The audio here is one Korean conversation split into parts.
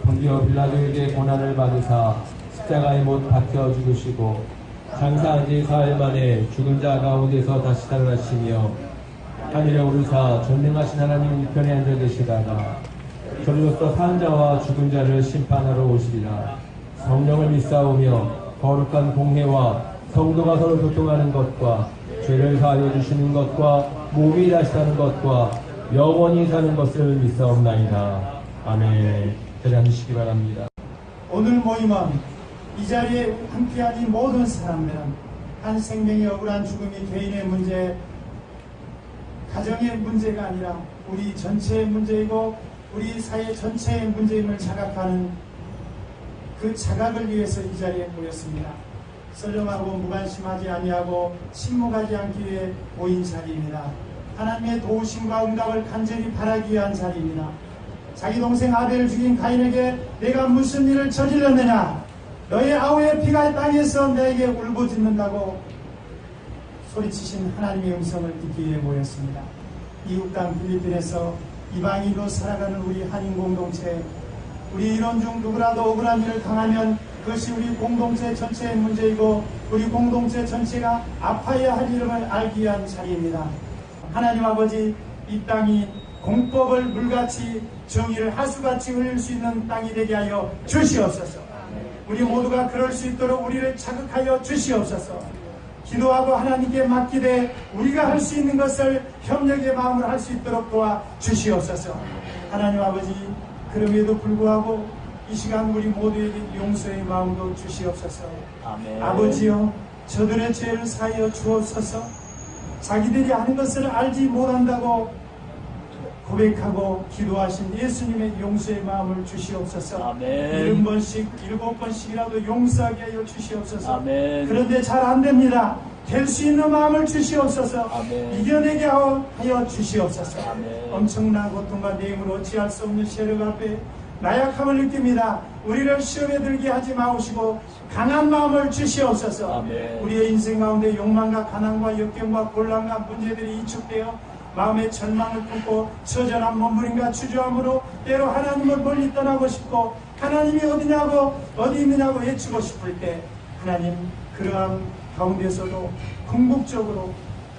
본디오 빌라도에게 고난을 받으사 십자가에 못 박혀 죽으시고 장사한 지 사흘 만에 죽은 자 가운데서 다시 살아나시며 하늘에 오르사 전능하신 하나님 우편에 앉아 계시다가 저리로서 사는 자와 죽은 자를 심판하러 오시리라. 성령을 믿사오며 거룩한 공회와 성도가 서로 교통하는 것과 죄를 사하여 주시는 것과 몸이 다시 사는 것과 영원히 사는 것을 믿사옵나이다. 아멘. 앉으시기 바랍니다. 오늘 모임은 이 자리에 함께한 이 모든 사람들은 한 생명이 억울한 죽음이 개인의 문제, 가정의 문제가 아니라 우리 전체의 문제이고 우리 사회 전체의 문제임을 자각하는 그 자각을 위해서 이 자리에 모였습니다. 썰렁하고 무관심하지 아니하고 침묵하지 않기 위해 모인 자리입니다. 하나님의 도우심과 응답을 간절히 바라기 위한 자리입니다. 자기 동생 아벨을 죽인 가인에게 내가 무슨 일을 저질렀느냐, 너의 아우의 피가 땅에서 내게 울부짖는다고 소리치신 하나님의 음성을 듣기 위해 모였습니다. 이웃 땅 필리핀에서 이방인으로 살아가는 우리 한인 공동체, 우리 인원 중 누구라도 억울한 일을 당하면 그것이 우리 공동체 전체의 문제이고 우리 공동체 전체가 아파야 할 이름을 알기 위한 자리입니다. 하나님 아버지, 이 땅이 공법을 물같이 정의를 하수같이 흘릴 수 있는 땅이 되게 하여 주시옵소서. 우리 모두가 그럴 수 있도록 우리를 자극하여 주시옵소서. 기도하고 하나님께 맡기되 우리가 할 수 있는 것을 협력의 마음으로 할 수 있도록 도와 주시옵소서. 하나님 아버지, 그럼에도 불구하고 이 시간 우리 모두에게 용서의 마음도 주시옵소서. 아멘. 아버지여, 저들의 죄를 사하여 주옵소서. 자기들이 하는 것을 알지 못한다고 고백하고 기도하신 예수님의 용서의 마음을 주시옵소서. 아멘. 70번씩 7번씩이라도 용서하게 하여 주시옵소서. 아멘. 그런데 잘 안됩니다. 될 수 있는 마음을 주시옵소서. 아멘. 이겨내게 하여 주시옵소서. 아멘. 엄청난 고통과 내임을 어찌할 수 없는 세력 앞에 나약함을 느낍니다. 우리를 시험에 들게 하지 마시고 강한 마음을 주시옵소서. 아멘. 우리의 인생 가운데 욕망과 가난과 역경과 곤란과 문제들이 이축되어 마음의 절망을 품고 처절한 몸부림과 주저함으로 때로 하나님을 멀리 떠나고 싶고 하나님이 어디냐고 어디 있느냐고 외치고 싶을 때 하나님, 그러한 가운데서도 궁극적으로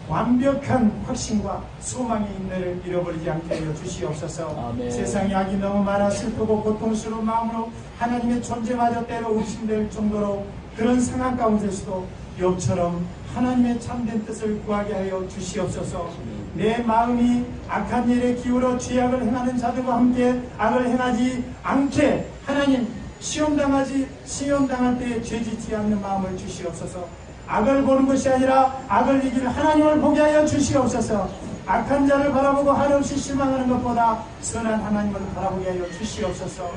완벽한 확신과 소망의 인내를 잃어버리지 않게 하여 주시옵소서. 아멘. 세상에 악이 너무 많아 슬프고 고통스러운 마음으로 하나님의 존재마저 때로 의심될 정도로 그런 상황 가운데서도 욥처럼 하나님의 참된 뜻을 구하게 하여 주시옵소서. 내 마음이 악한 일에 기울어 죄악을 행하는 자들과 함께 악을 행하지 않게 하나님, 시험당할 때에 죄짓지 않는 마음을 주시옵소서. 악을 보는 것이 아니라 악을 이길 하나님을 보게 하여 주시옵소서. 악한 자를 바라보고 한없이 실망하는 것보다 선한 하나님을 바라보게 하여 주시옵소서.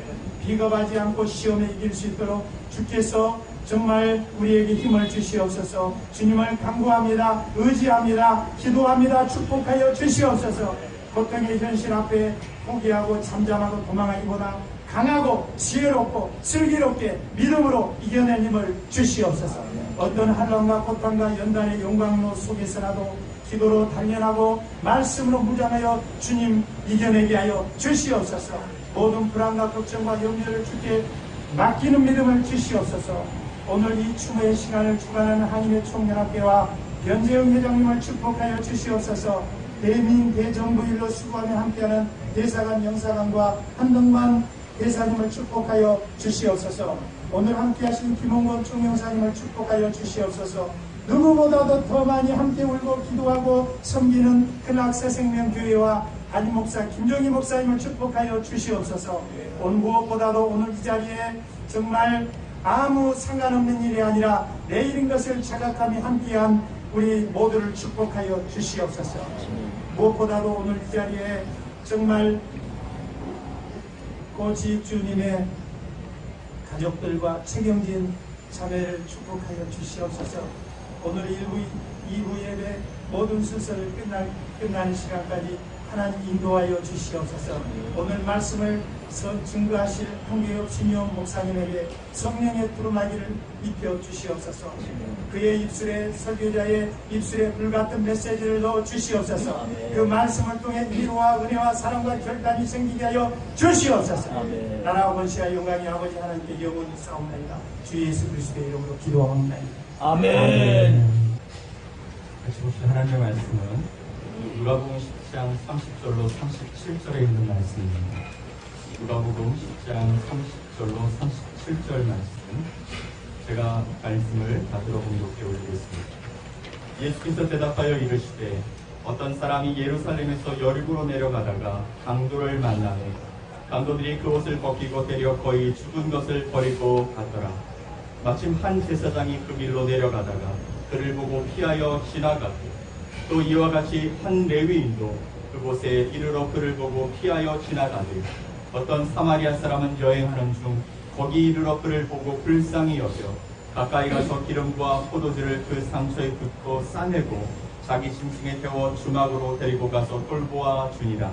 비겁하지 않고 시험에 이길 수 있도록 주께서 정말 우리에게 힘을 주시옵소서. 주님을 간구합니다. 의지합니다. 기도합니다. 축복하여 주시옵소서. 고통의 현실 앞에 포기하고 잠잠하고 도망하기보다 강하고 지혜롭고 슬기롭게 믿음으로 이겨낸 힘을 주시옵소서. 어떤 한란과 고통과 연단의 용광로 속에서라도 기도로 단련하고 말씀으로 무장하여 주님 이겨내게 하여 주시옵소서. 모든 불안과 걱정과 염려를 주께 맡기는 믿음을 주시옵소서. 오늘 이 추모의 시간을 주관하는 한인의 총연합회와 변재영 회장님을 축복하여 주시옵소서. 대민 대정부 일로 수고하며 함께하는 대사관 영사관과 한동만 대사님을 축복하여 주시옵소서. 오늘 함께하신 김홍건 총영사님을 축복하여 주시옵소서. 누구보다도 더 많이 함께 울고 기도하고 섬기는 큰악사생명교회와 한인 목사 김종희 목사님을 축복하여 주시옵소서. 온 무엇보다도 오늘 이 자리에 정말 아무 상관없는 일이 아니라 내일인 것을 자각하며 함께한 우리 모두를 축복하여 주시옵소서. 무엇보다도 오늘 이 자리에 정말 고지주님의 가족들과 책임진 자매를 축복하여 주시옵소서. 오늘 1부, 2부 예배 모든 순서를 끝나는 시간까지 하나님 인도하여 주시옵소서. 오늘 말씀을 증거하실 홍계엽 신용 목사님에게 성령의 두루마기를 입혀 주시옵소서. 그의 입술에, 설교자의 입술에 불같은 메시지를 넣어 주시옵소서. 그 말씀을 통해 위로와 은혜와 사랑과 결단이 생기게 하여 주시옵소서. 나라와 권세와 영광이 아버지 하나님께 영원히 싸움나이다. 주 예수 그리스도의 이름으로 기도하옵나이다. 아멘. 같이 보실 하나님의 말씀은 누가복음 10장 30절로 37절에 있는 말씀입니다. 누가복음 10장 30절로 37절 말씀, 제가 말씀을 다 들어 봉독해 올리겠습니다. 예수께서 대답하여 이르시되 어떤 사람이 예루살렘에서 여리고로 내려가다가 강도를 만나매 강도들이 그 옷을 벗기고 데려 거의 죽은 것을 버리고 갔더라. 마침 한 제사장이 그 길로 내려가다가 그를 보고 피하여 지나가고 또 이와 같이 한 레위인도 그곳에 이르러 그를 보고 피하여 지나가되 어떤 사마리아 사람은 여행하는 중 거기 이르러 그를 보고 불쌍히 여겨 가까이 가서 기름과 포도주를 그 상처에 붓고 싸매고 자기 짐승에 태워 주막으로 데리고 가서 돌보아 주니라.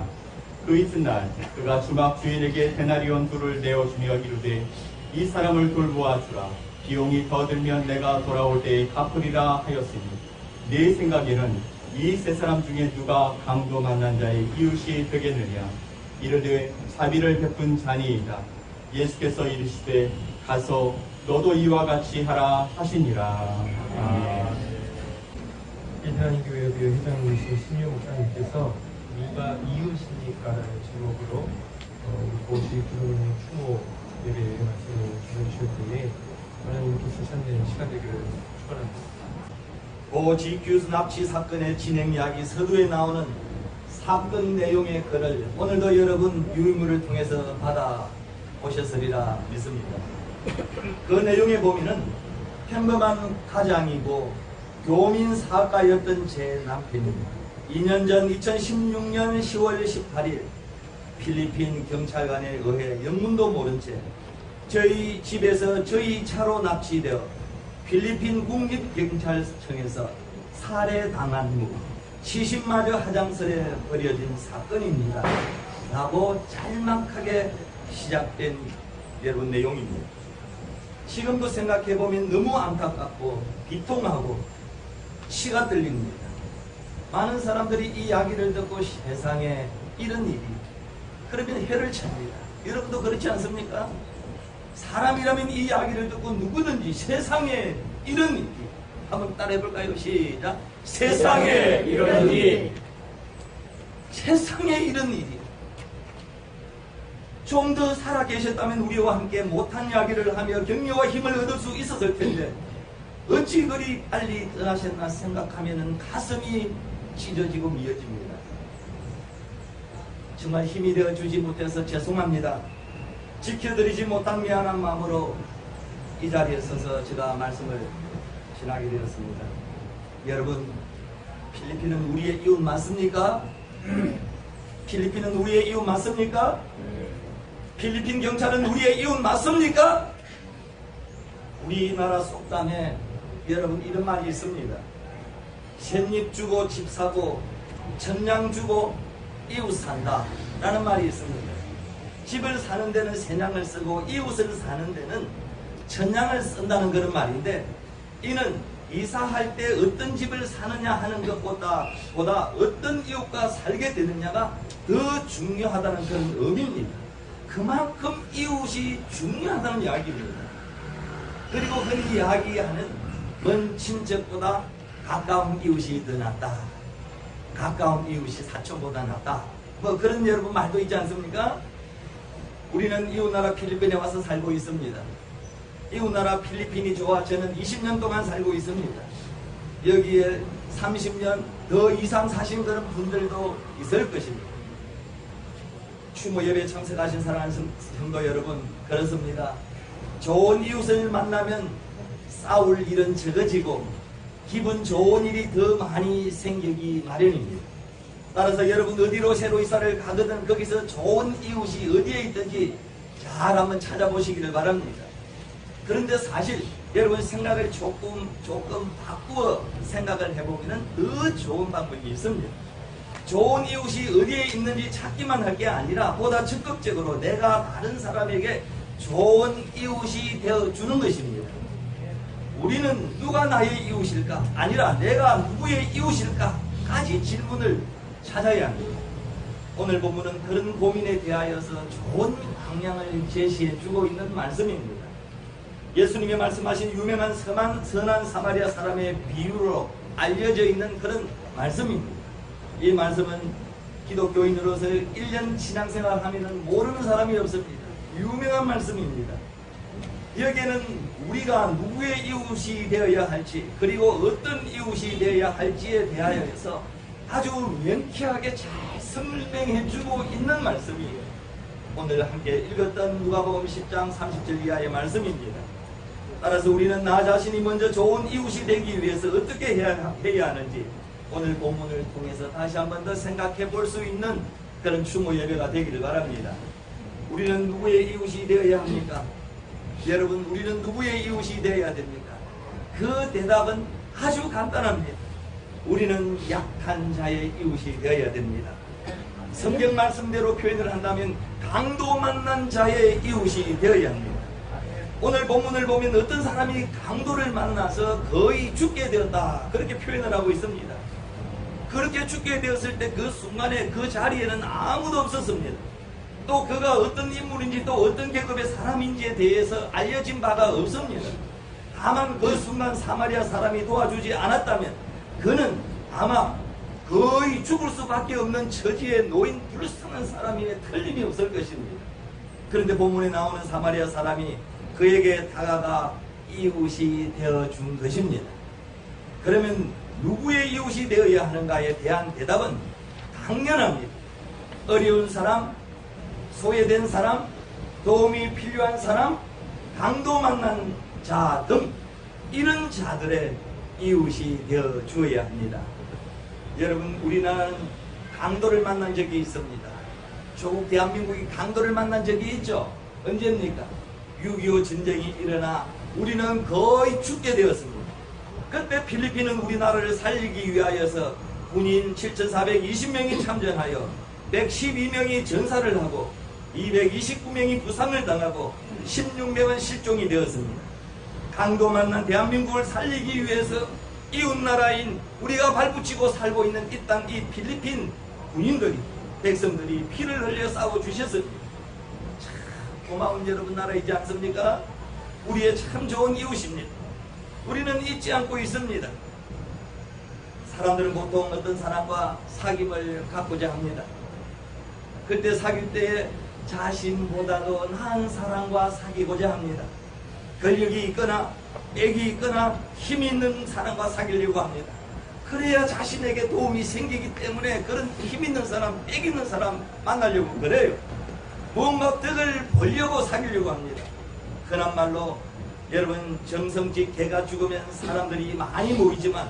그 이튿날 그가 주막 주인에게 데나리온 둘을 내어주며 이르되 이 사람을 돌보아 주라. 비용이 더 들면 내가 돌아올 때에 갚으리라 하였으니 네 생각에는 이 세 사람 중에 누가 강도 만난 자의 이웃이 되겠느냐. 이르되 자비를 베푼 자니이다. 예수께서 이르시되 가서 너도 이와 같이 하라 하시니라. 하나님 교회 회장이신 신유 목사님께서 누가 이웃입니까라는 제목으로 고시 부르는 추모 예배 말씀을 전해주실 때에 하나님께서 참된 시간 되기를 축원합니다. 고 GQ 납치 사건의 진행 이야기 서두에 나오는 사건 내용의 글을 오늘도 여러분 유인물을 통해서 받아보셨으리라 믿습니다. 그 내용에 보면은 평범한 가장이고 교민 사가였던 제 남편이 2년 전 2016년 10월 18일 필리핀 경찰관에 의해 영문도 모른 채 저희 집에서 저희 차로 납치되어 필리핀 국립경찰청에서 살해당한 후 70마저 화장실에 버려진 사건입니다. 라고 짤막하게 시작된 여러분 내용입니다. 지금도 생각해보면 너무 안타깝고 비통하고 치가 떨립니다. 많은 사람들이 이 이야기를 듣고 세상에 이런 일이 그러면 해를 찹니다. 여러분도 그렇지 않습니까? 사람이라면 이 이야기를 듣고 누구든지 세상에 이런 일이 한번 따라해볼까요? 시작. 세상에 이런 일이, 세상에 이런 일이 좀 더 살아계셨다면 우리와 함께 못한 이야기를 하며 격려와 힘을 얻을 수 있었을 텐데 어찌 그리 빨리 떠나셨나 생각하면 가슴이 찢어지고 미어집니다. 정말 힘이 되어주지 못해서 죄송합니다. 지켜드리지 못한 미안한 마음으로 이 자리에 서서 제가 말씀을 전하게 되었습니다. 여러분, 필리핀은 우리의 이웃 맞습니까? 필리핀은 우리의 이웃 맞습니까? 필리핀 경찰은 우리의 이웃 맞습니까? 우리나라 속담에 여러분 이런 말이 있습니다. 셋잎 주고 집 사고 천냥 주고 이웃 산다 라는 말이 있습니다. 집을 사는 데는 세냥을 쓰고 이웃을 사는 데는 천냥을 쓴다는 그런 말인데, 이는 이사할 때 어떤 집을 사느냐 하는 것보다 어떤 이웃과 살게 되느냐가 더 중요하다는 그런 의미입니다. 그만큼 이웃이 중요하다는 이야기입니다. 그리고 흔히 이야기하는 먼 친척보다 가까운 이웃이 더 낫다, 가까운 이웃이 사촌보다 낫다, 뭐 그런 여러분 말도 있지 않습니까? 우리는 이웃나라 필리핀에 와서 살고 있습니다. 이웃나라 필리핀이 좋아 저는 20년 동안 살고 있습니다. 여기에 30년 더 이상 사신 그런 분들도 있을 것입니다. 추모 예배에 참석하신 사랑하는 성도 여러분, 그렇습니다. 좋은 이웃을 만나면 싸울 일은 적어지고 기분 좋은 일이 더 많이 생기기 마련입니다. 따라서 여러분 어디로 새로 이사를 가거든 거기서 좋은 이웃이 어디에 있든지 잘 한번 찾아보시기를 바랍니다. 그런데 사실 여러분 생각을 조금 바꾸어 생각을 해보면 더 좋은 방법이 있습니다. 좋은 이웃이 어디에 있는지 찾기만 할 게 아니라 보다 적극적으로 내가 다른 사람에게 좋은 이웃이 되어주는 것입니다. 우리는 누가 나의 이웃일까? 아니라 내가 누구의 이웃일까?까지 질문을 찾아야 합니다. 오늘 본문은 그런 고민에 대하여서 좋은 방향을 제시해 주고 있는 말씀입니다. 예수님이 말씀하신 유명한 선한 사마리아 사람의 비유로 알려져 있는 그런 말씀입니다. 이 말씀은 기독교인으로서 1년 신앙생활 하면 모르는 사람이 없습니다. 유명한 말씀입니다. 여기에는 우리가 누구의 이웃이 되어야 할지, 그리고 어떤 이웃이 되어야 할지에 대하여서 아주 명쾌하게 잘 설명해 주고 있는 말씀이에요. 오늘 함께 읽었던 누가복음 10장 30절 이하의 말씀입니다. 따라서 우리는 나 자신이 먼저 좋은 이웃이 되기 위해서 어떻게 해야 하는지 오늘 본문을 통해서 다시 한 번 더 생각해 볼 수 있는 그런 추모 예배가 되기를 바랍니다. 우리는 누구의 이웃이 되어야 합니까? 여러분, 우리는 누구의 이웃이 되어야 됩니까? 그 대답은 아주 간단합니다. 우리는 약한 자의 이웃이 되어야 됩니다. 성경 말씀대로 표현을 한다면 강도 만난 자의 이웃이 되어야 합니다. 오늘 본문을 보면 어떤 사람이 강도를 만나서 거의 죽게 되었다, 그렇게 표현을 하고 있습니다. 그렇게 죽게 되었을 때 그 순간에 그 자리에는 아무도 없었습니다. 또 그가 어떤 인물인지 또 어떤 계급의 사람인지에 대해서 알려진 바가 없습니다. 다만 그 순간 사마리아 사람이 도와주지 않았다면 그는 아마 거의 죽을 수밖에 없는 처지에 놓인 불쌍한 사람임에 틀림이 없을 것입니다. 그런데 본문에 나오는 사마리아 사람이 그에게 다가가 이웃이 되어준 것입니다. 그러면 누구의 이웃이 되어야 하는가에 대한 대답은 당연합니다. 어려운 사람, 소외된 사람, 도움이 필요한 사람, 강도 만난 자 등 이런 자들의 이웃이 되어 주어야 합니다. 여러분, 우리나라는 강도를 만난 적이 있습니다. 조국 대한민국이 강도를 만난 적이 있죠. 언제입니까? 6.25 전쟁이 일어나 우리는 거의 죽게 되었습니다. 그때 필리핀은 우리나라를 살리기 위하여서 군인 7,420명이 참전하여 112명이 전사를 하고 229명이 부상을 당하고 16명은 실종이 되었습니다. 강도 만난 대한민국을 살리기 위해서 이웃나라인 우리가 발붙이고 살고 있는 이 땅, 이 필리핀 군인들이, 백성들이 피를 흘려 싸워주셨습니다. 참 고마운 여러분 나라이지 않습니까? 우리의 참 좋은 이웃입니다. 우리는 잊지 않고 있습니다. 사람들은 보통 어떤 사람과 사귐을 갖고자 합니다. 그때 사귈 때 자신보다도 나은 사람과 사귀고자 합니다. 권력이 있거나 액이 있거나 힘이 있는 사람과 사귀려고 합니다. 그래야 자신에게 도움이 생기기 때문에 그런 힘 있는 사람, 액 있는 사람 만나려고 그래요. 뭔가 덕을 보려고 사귀려고 합니다. 흔한 말로 여러분, 정성직 개가 죽으면 사람들이 많이 모이지만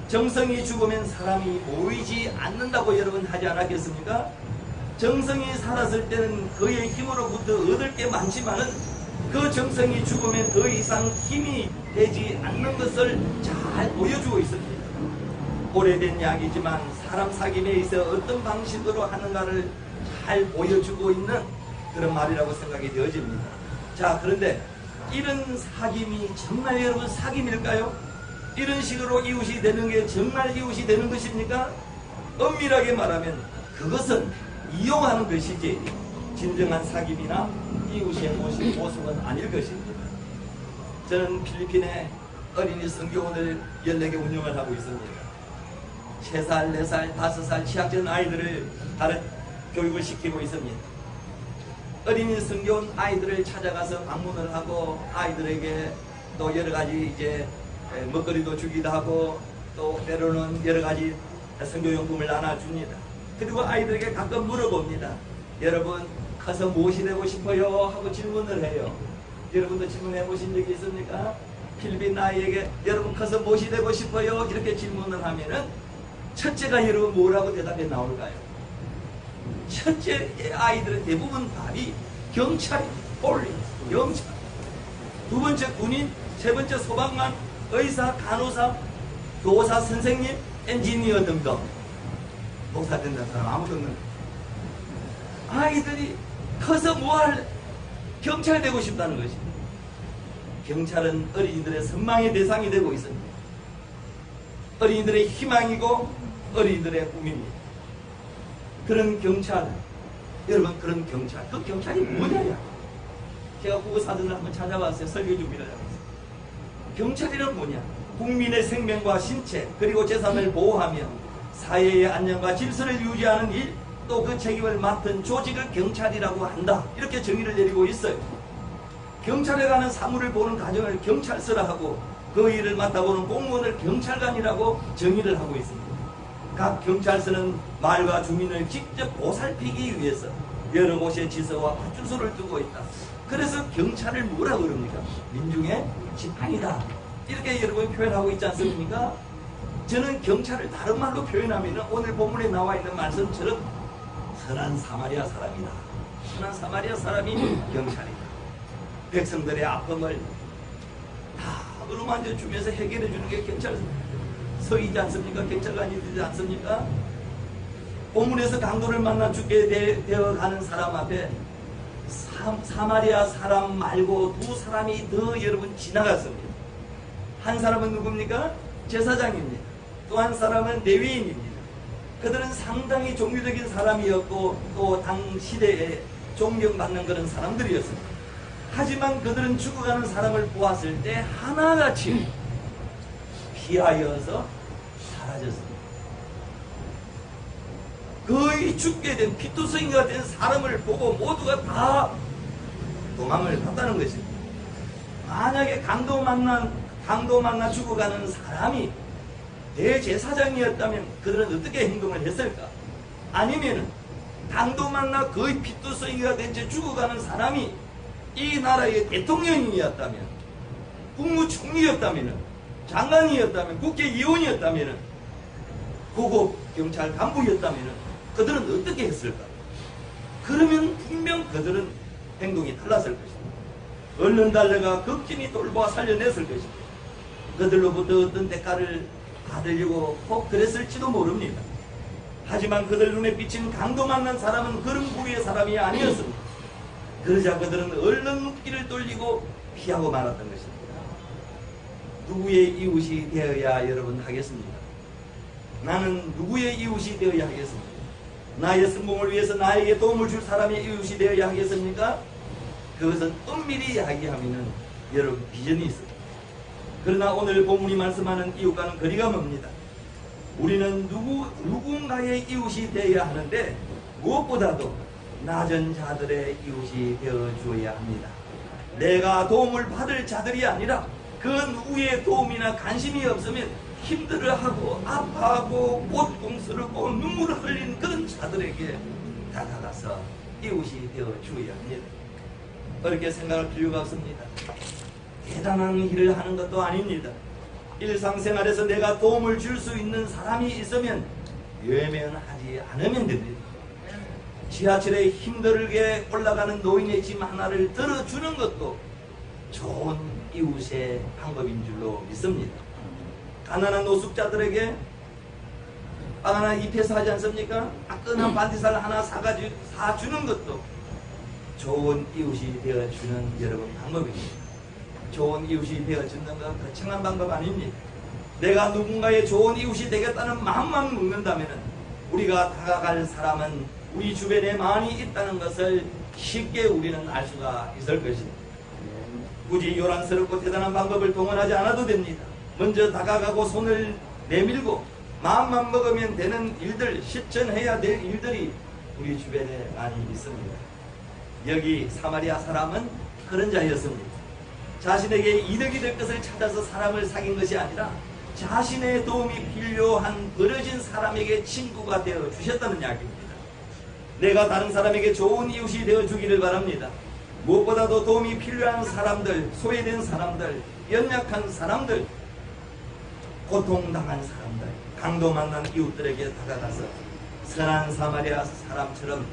정성이 죽으면 사람이 모이지 않는다고 여러분 하지 않았겠습니까? 정성이 살았을 때는 그의 힘으로부터 얻을 게 많지만은 그 정성이 죽으면 더 이상 힘이 되지 않는 것을 잘 보여주고 있습니다. 오래된 이야기지만 사람 사귐에 있어 어떤 방식으로 하는가를 잘 보여주고 있는 그런 말이라고 생각이 되어집니다. 자, 그런데 이런 사귐이 정말 여러분 사귐일까요? 이런 식으로 이웃이 되는 게 정말 이웃이 되는 것입니까? 엄밀하게 말하면 그것은 이용하는 것이지 진정한 사귐이나 이웃의 모습은 아닐 것입니다. 저는 필리핀에 어린이 성교원을 14개 운영을 하고 있습니다. 3살, 4살, 5살 취약전 아이들을 교육을 시키고 있습니다. 어린이 성교원 아이들을 찾아가서 방문을 하고 아이들에게 또 여러 가지 이제 먹거리도 주기도 하고 또 때로는 여러 가지 성교용품을 나눠줍니다. 그리고 아이들에게 가끔 물어봅니다. 여러분, 커서 무엇이 되고 싶어요? 하고 질문을 해요. 여러분도 질문해 보신 적이 있습니까? 필리핀 아이에게 여러분 커서 무엇이 되고 싶어요? 이렇게 질문을 하면은 첫째가 여러분 뭐라고 대답해 나올까요? 첫째 아이들은 대부분 답이 경찰입니다. 폴리스, 경찰. 두 번째 군인, 세 번째 소방관, 의사, 간호사, 교사, 선생님, 엔지니어 등등. 목사 된다는 사람 아무도 없는 거예요. 아이들이 커서 뭐할 경찰 되고 싶다는 것입니다. 경찰은 어린이들의 선망의 대상이 되고 있습니다. 어린이들의 희망이고 어린이들의 꿈입니다. 그런 경찰, 여러분 그런 경찰, 그 경찰이 뭐냐? 제가 국어사전을 한번 찾아봤어요. 설교 준비를 하면서. 경찰이란 뭐냐? 국민의 생명과 신체 그리고 재산을 보호하며 사회의 안녕과 질서를 유지하는 일, 또 그 책임을 맡은 조직을 경찰이라고 한다. 이렇게 정의를 내리고 있어요. 경찰에 관한 사무를 보는 가정을 경찰서라 하고 그 일을 맡아보는 공무원을 경찰관이라고 정의를 하고 있습니다. 각 경찰서는 마을과 주민을 직접 보살피기 위해서 여러 곳에 지서와 파출소를 두고 있다. 그래서 경찰을 뭐라고 그럽니까? 민중의 지팡이다. 이렇게 여러분이 표현하고 있지 않습니까? 저는 경찰을 다른 말로 표현하면 오늘 본문에 나와 있는 말씀처럼 선한 사마리아 사람이다. 선한 사마리아 사람이 경찰이다. 백성들의 아픔을 다 어루만져 주면서 해결해 주는 게 경찰서이지 않습니까? 경찰관이 되지 않습니까? 본문에서 강도를 만나 죽게 되어가는 사람 앞에 사마리아 사람 말고 두 사람이 더 여러분 지나갔습니다. 한 사람은 누굽니까? 제사장입니다. 또 한 사람은 레위인입니다. 그들은 상당히 종교적인 사람이었고 또 당시대에 존경받는 그런 사람들이었습니다. 하지만 그들은 죽어가는 사람을 보았을 때 하나같이 피하여서 사라졌습니다. 거의 죽게 된 피투성이가 된 사람을 보고 모두가 다 도망을 갔다는 것입니다. 만약에 강도 만나 죽어가는 사람이 대제사장이었다면 그들은 어떻게 행동을 했을까? 아니면 강도 만나 거의 피투성이가 된 채 죽어가는 사람이 이 나라의 대통령이었다면, 국무총리였다면, 장관이었다면, 국회의원이었다면, 고급 경찰 간부였다면 그들은 어떻게 했을까? 그러면 분명 그들은 행동이 달랐을 것입니다. 얼른 달려가 극진히 돌보아 살려냈을 것입니다. 그들로부터 어떤 대가를 받으려고 혹 그랬을지도 모릅니다. 하지만 그들 눈에 비친 강도 만난 사람은 그런 부류의 사람이 아니었습니다. 그러자 그들은 얼른 눈길을 돌리고 피하고 말았던 것입니다. 누구의 이웃이 되어야 여러분 하겠습니까? 나는 누구의 이웃이 되어야 하겠습니까? 나의 성공을 위해서 나에게 도움을 줄 사람의 이웃이 되어야 하겠습니까? 그것은 엄밀히 이야기하면 여러분 비전이 있습니다. 그러나 오늘 본문이 말씀하는 이웃과는 거리가 멉니다. 우리는 누군가의 이웃이 되어야 하는데 무엇보다도 낮은 자들의 이웃이 되어주어야 합니다. 내가 도움을 받을 자들이 아니라 그 누구의 도움이나 관심이 없으면 힘들어하고 아파하고 고통스럽고 눈물을 흘린 그런 자들에게 다가가서 이웃이 되어주어야 합니다. 그렇게 생각할 필요가 없습니다. 대단한 일을 하는 것도 아닙니다. 일상생활에서 내가 도움을 줄 수 있는 사람이 있으면 외면하지 않으면 됩니다. 지하철에 힘들게 올라가는 노인의 짐 하나를 들어주는 것도 좋은 이웃의 방법인 줄로 믿습니다. 가난한 노숙자들에게 빵 하나 입혀서 하지 않습니까? 따끈한 반디살 하나 사주는 것도 좋은 이웃이 되어주는 여러분 방법입니다. 좋은 이웃이 되어주는 건 거창한 방법 아닙니다. 내가 누군가의 좋은 이웃이 되겠다는 마음만 먹는다면 우리가 다가갈 사람은 우리 주변에 많이 있다는 것을 쉽게 우리는 알 수가 있을 것입니다. 굳이 요란스럽고 대단한 방법을 동원하지 않아도 됩니다. 먼저 다가가고 손을 내밀고 마음만 먹으면 되는 일들, 실천해야 될 일들이 우리 주변에 많이 있습니다. 여기 사마리아 사람은 그런 자였습니다. 자신에게 이득이 될 것을 찾아서 사람을 사귄 것이 아니라 자신의 도움이 필요한 버려진 사람에게 친구가 되어 주셨다는 이야기입니다. 내가 다른 사람에게 좋은 이웃이 되어 주기를 바랍니다. 무엇보다도 도움이 필요한 사람들, 소외된 사람들, 연약한 사람들, 고통당한 사람들, 강도 만난 이웃들에게 다가가서 선한 사마리아 사람처럼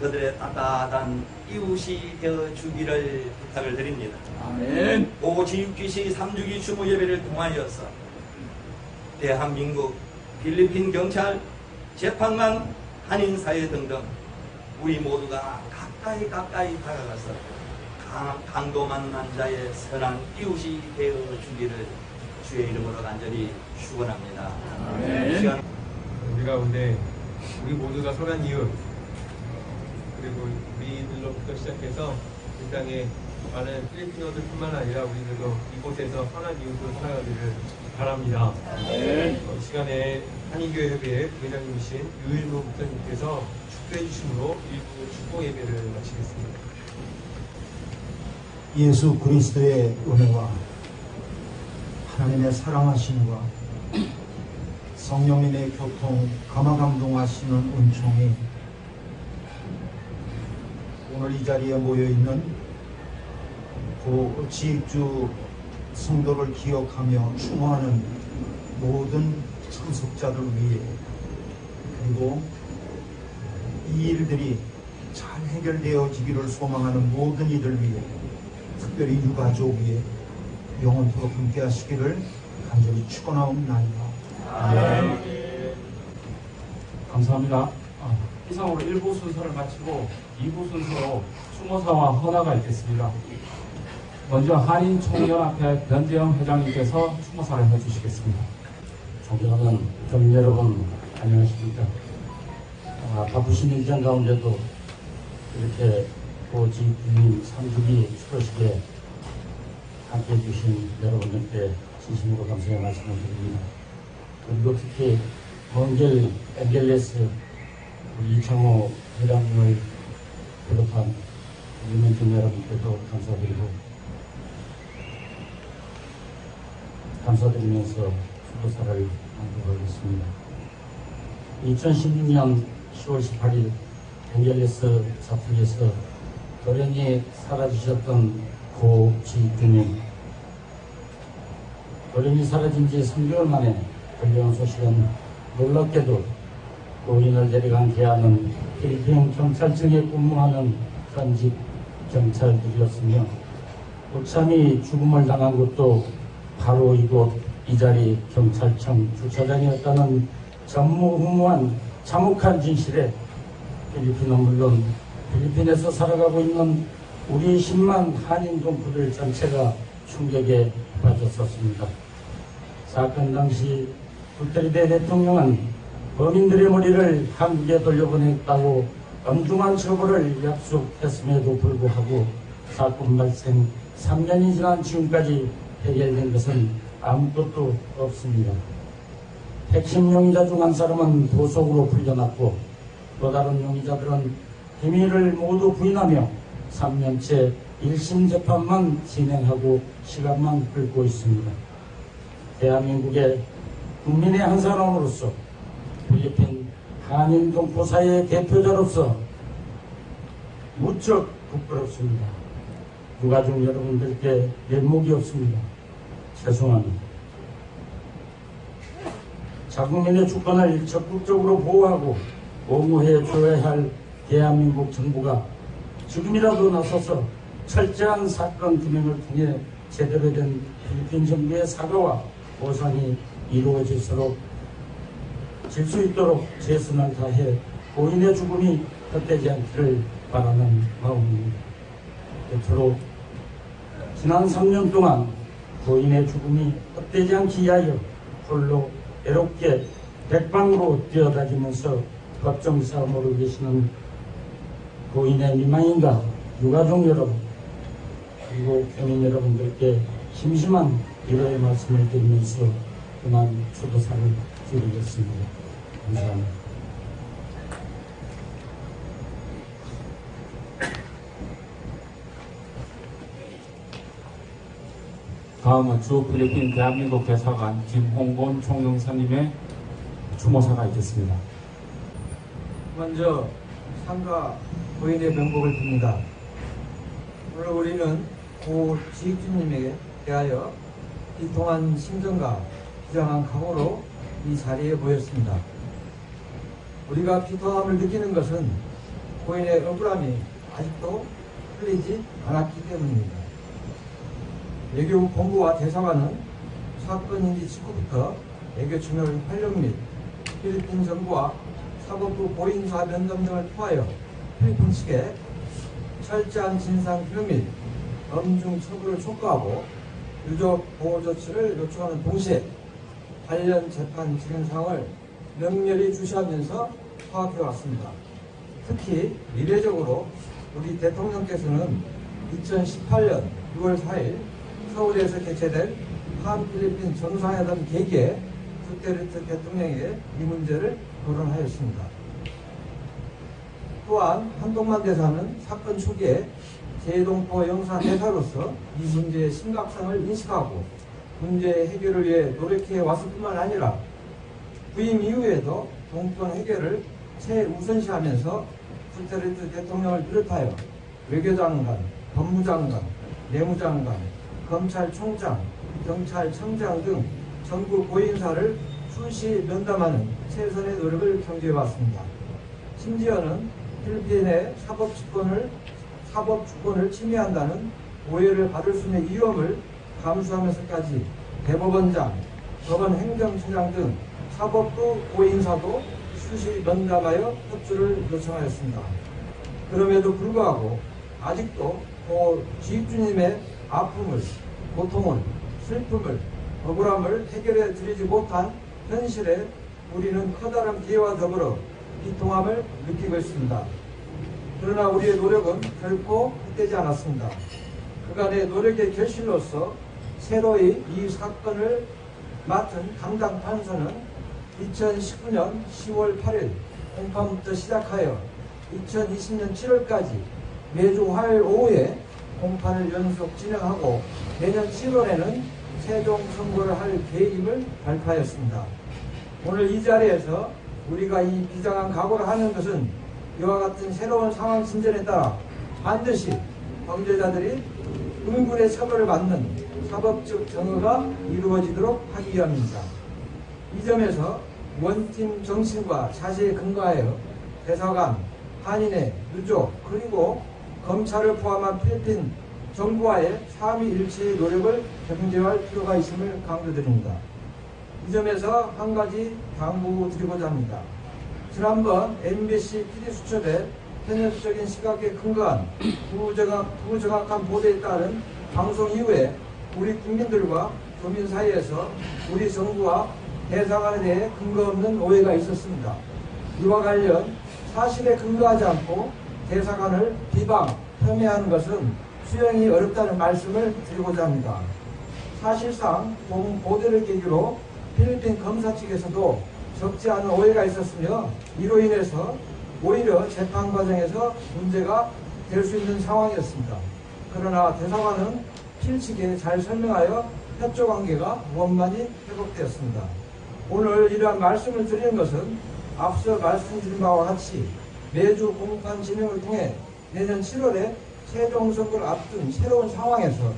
그들의 따뜻한 이웃이 되어 주기를 부탁을 드립니다. 아멘. 고지육기시 3주기 추모 예배를 통하여서 대한민국, 필리핀 경찰, 재판관, 한인사회 등등 우리 모두가 가까이 다가가서 강도 만난 자의 선한 이웃이 되어 주기를 주의 이름으로 간절히 축원합니다. 이 시간 우리 가운데 우리 모두가 선한 이웃, 그리고 우리들로부터 시작해서 이 땅에 많은 필리핀어들뿐만 아니라 우리들도 이곳에서 선한 이웃으로 살아가기를 바랍니다. 이 시간에 한인교회 협의회 부회장님이신 유일무 목사님께서 축도해 주심으로 일부 축복 예배를 마치겠습니다. 예수 그리스도의 은혜와 하나님의 사랑하심과 성령님의 교통 감화감동하시는 은총이 오늘 이 자리에 모여있는 그 지익주 성도를 기억하며 추모하는 모든 참석자들 위해, 그리고 이 일들이 잘 해결되어지기를 소망하는 모든 이들 위해, 특별히 유가족 위에 영원토록 함께 하시기를 간절히 축원하옵나이다. 감사합니다. 이상으로 1부 순서를 마치고 2부 순서로 추모사와 헌화가 있겠습니다. 먼저 한인총연합회 변재영 회장님께서 추모사를 해주시겠습니다. 존경하는 교민 여러분, 안녕하십니까. 바쁘신 일정 가운데도 이렇게 고지주님 3주기 추도식에 함께해 주신 여러분들께 진심으로 감사의 말씀을 드립니다. 그리고 특히 먼길 앵겔레스 이창호 회장님을 비롯한 유명진 여러분께도 감사드리면서 추도사를 남겨보겠습니다. 2016년 10월 18일 앵겔레스 사투리에서 돌연히 사라지셨던 고지규님, 돌연히 사라진 지 3개월 만에 들려온 소식은 놀랍게도 노인을 데려간 개하는 필리핀 경찰청에 근무하는 현직 경찰들이었으며, 고참이 죽음을 당한 것도 바로 이곳 이 자리 경찰청 주차장이었다는 전무후무한 참혹한 진실에 필리핀은 물론 필리핀에서 살아가고 있는 우리 10만 한인 동포들 전체가 충격에 빠졌었습니다. 사건 당시 두테르테 대통령은 범인들의 머리를 한국에 돌려보냈다고 엄중한 처벌을 약속했음에도 불구하고 사건 발생 3년이 지난 지금까지 해결된 것은 아무것도 없습니다. 핵심 용의자 중 한 사람은 보석으로 풀려났고, 또 다른 용의자들은 혐의를 모두 부인하며 3년째 1심 재판만 진행하고 시간만 끌고 있습니다. 대한민국의 국민의 한 사람으로서, 필리핀 한인 동포 사회의 대표자로서 무척 부끄럽습니다. 유가족 여러분들께 면목이 없습니다. 죄송합니다. 자국민의 주권을 적극적으로 보호하고 옹호해 줘야 할 대한민국 정부가 지금이라도 나서서 철저한 사건 규명을 통해 제대로 된 필리핀 정부의 사과와 보상이 이루어질수록 질 수 있도록 최선을 다해 고인의 죽음이 헛되지 않기를 바라는 마음입니다. 끝으로 지난 3년 동안 고인의 죽음이 헛되지 않기 위하여 홀로 외롭게 백방으로 뛰어다니면서 걱정싸움으로 계시는 고인의 미망인가 유가족 여러분, 그리고 교민 여러분들께 심심한 위로의 말씀을 드리면서 그만 추도사를 드리겠습니다. 감사합니다. 다음은 주 필리핀 대한민국 대사관 김홍곤 총영사님의 추모사가 있겠습니다. 먼저 상가 고인의 명복을 빕니다. 오늘 우리는 고 지익주님에게 대하여 비통한 심정과 비장한 각오로 이 자리에 모였습니다. 우리가 비통함을 느끼는 것은 고인의 억울함이 아직도 풀리지 않았기 때문입니다. 외교부 본부와 대사관은 사건 인지 직후부터 외교 채널 활용 및 필리핀 정부와 사법부 고인사 면담 등을 통하여 필리핀 측에 철저한 진상 규명 및 엄중 처벌을 촉구하고 유족 보호 조치를 요청하는 동시에 관련 재판 진행 상황을 명렬히 주시하면서 파악해 왔습니다. 특히 이례적으로 우리 대통령께서는 2018년 6월 4일 서울에서 개최된 한필리핀 정상회담 계기에 두테르테 대통령에게 이 문제를 거론하였습니다. 또한 한동만 대사는 사건 초기에 제동포 영사 대사로서 이 문제의 심각성을 인식하고 문제 해결을 위해 노력해 왔을 뿐만 아니라 부임 이후에도 동편 해결을 최우선시하면서 두테르테 대통령을 비롯하여 외교장관, 법무장관, 내무장관, 검찰총장, 경찰청장 등 정부 고위인사를 수시 면담하는 최선의 노력을 경주해왔습니다. 심지어는 필리핀의 사법주권을 침해한다는 오해를 받을 수 있는 위험을 감수하면서까지 대법원장, 법원행정처장 등 사법부 고위인사도 수시 면담하여 협조를 요청하였습니다. 그럼에도 불구하고 아직도 고 지익주님의 아픔을, 고통을, 슬픔을, 억울함을 해결해 드리지 못한 현실에 우리는 커다란 피해와 더불어 비통함을 느끼고 있습니다. 그러나 우리의 노력은 결코 헛되지 않았습니다. 그간의 노력의 결실로서 새로이 이 사건을 맡은 담당 판사는 2019년 10월 8일 공판부터 시작하여 2020년 7월까지 매주 화요일 오후에 공판을 연속 진행하고 내년 7월에는 최종 선고를 할 계획임을 발표하였습니다. 오늘 이 자리에서 우리가 이 비장한 각오를 하는 것은 이와 같은 새로운 상황 진전에 따라 반드시 범죄자들이 은군의 처벌을 받는 사법적 정의가 이루어지도록 하기 위함입니다. 이 점에서 원팀 정신과 자세에 근거하여 대사관, 한인회, 유족 그리고 검찰을 포함한 필리핀 정부와의 삼위일체의 노력을 경제할 필요가 있음을 강조드립니다. 이 점에서 한 가지 당부드리고자 합니다. 지난번 MBC PD수첩의 편협적인 시각에 근거한 부정확한 보도에 따른 방송 이후에 우리 국민들과 교민 사이에서 우리 정부와 대사관에 대해 근거 없는 오해가 있었습니다. 이와 관련 사실에 근거하지 않고 대사관을 비방, 폄훼하는 것은 수용이 어렵다는 말씀을 드리고자 합니다. 사실상 본 보도를 계기로 필리핀 검사 측에서도 적지 않은 오해가 있었으며 이로 인해서 오히려 재판 과정에서 문제가 될 수 있는 상황이었습니다. 그러나 대사관은 필 측에 잘 설명하여 협조 관계가 원만히 회복되었습니다. 오늘 이러한 말씀을 드리는 것은 앞서 말씀드린 바와 같이 매주 공판 진행을 통해 내년 7월에 최종 선거를 앞둔 새로운 상황에서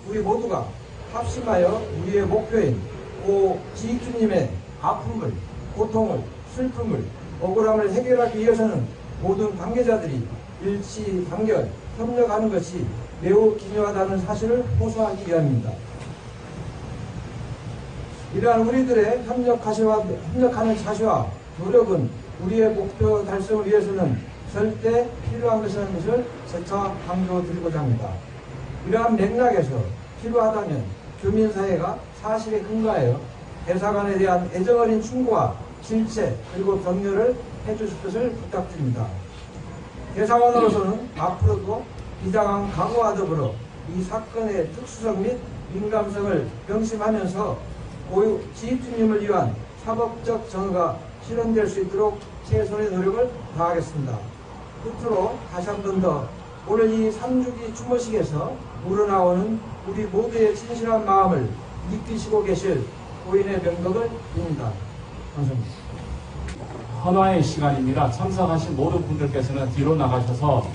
우리 모두가 합심하여 우리의 목표인 고 지익주님의 아픔을, 고통을, 슬픔을, 억울함을 해결하기 위해서는 모든 관계자들이 일치, 단결, 협력하는 것이 매우 기묘하다는 사실을 호소하기 위함입니다. 이러한 우리들의 협력하는 자세와 노력은 우리의 목표 달성을 위해서는 절대 필요한 것이라는 것을 재차 강조드리고자 합니다. 이러한 맥락에서 필요하다면 교민사회가 사실에 근거하여 대사관에 대한 애정어린 충고와 질책 그리고 격려를 해주실 것을 부탁드립니다. 대사관으로서는 앞으로도 비장한 각오와 더불어 이 사건의 특수성 및 민감성을 명심하면서 고유 지휘주님을 위한 사법적 정의가 실현될 수 있도록 최선의 노력을 다하겠습니다. 끝으로 다시 한 번 더 오늘 이 3주기 추모식에서 우러나오는 우리 모두의 진실한 마음을 이끄시고 계실 고인의 명복을 빕니다. 감사합니다. 헌화의 시간입니다. 참석하신 모든 분들께서는 뒤로 나가셔서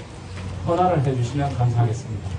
헌화를 해주시면 감사하겠습니다.